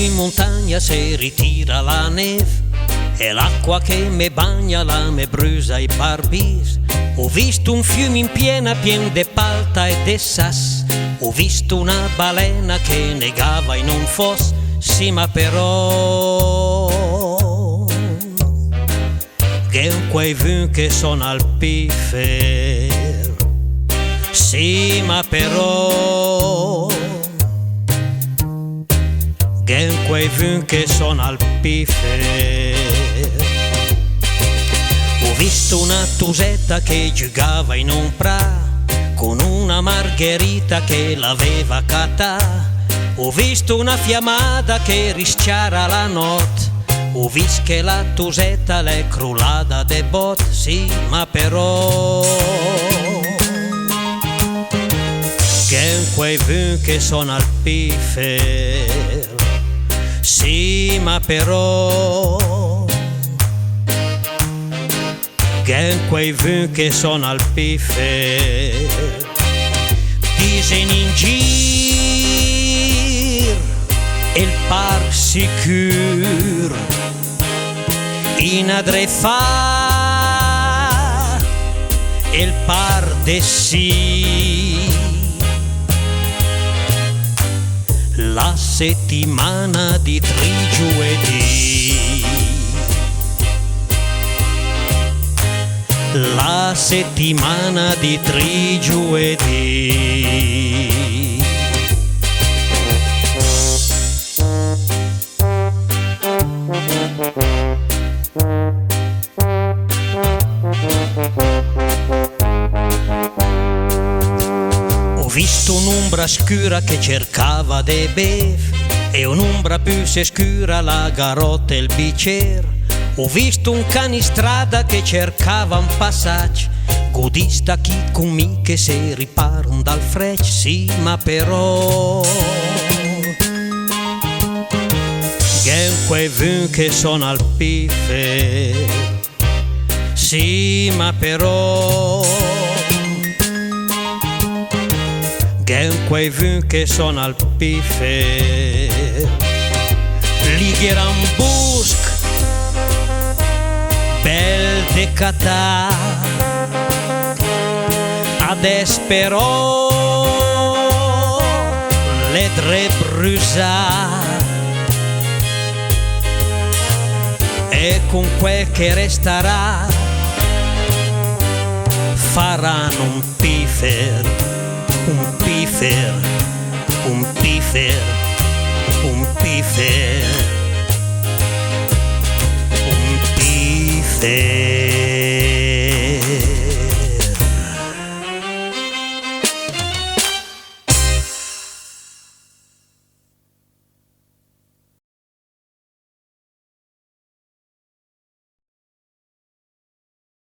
in montagna se ritira la neve e l'acqua che me bagna la me brusa i barbis. Ho visto un fiume in piena pien de palta e de sas. Ho visto una balena che negava in un foss. Sì, ma però che quei vu che sono al pifer. Sì, ma però che quei vu che sono al pifer. Ho visto una tusetta che giocava in un pra con una margherita che l'aveva catà. Ho visto una fiammata che rischiara la notte. Ho visto che la tusetta l'è crollata de bot. Sì, ma però che quei vu che sono al pifer. Sì, ma però che quei vu che sono al pifer. Disen in gir il par sicur in adrefa il par de sì. La settimana di 3 giovedì, la settimana di 3 giovedì. Ho visto un'ombra scura che cercava de bev e un'ombra più scura la garotta e il bicer. Ho visto un cane in strada che cercava un passaggio. Godista chi con me che se riparon dal freccio. Sì, ma però che quei vu che sono al pifer. Sì, ma però che quei vu che sono al pifer. Ligheran busc bel de catà ades però le dre brusa e con quel che resterà faranno un pifer, un pifer, un pifer, un pifer, un pifer.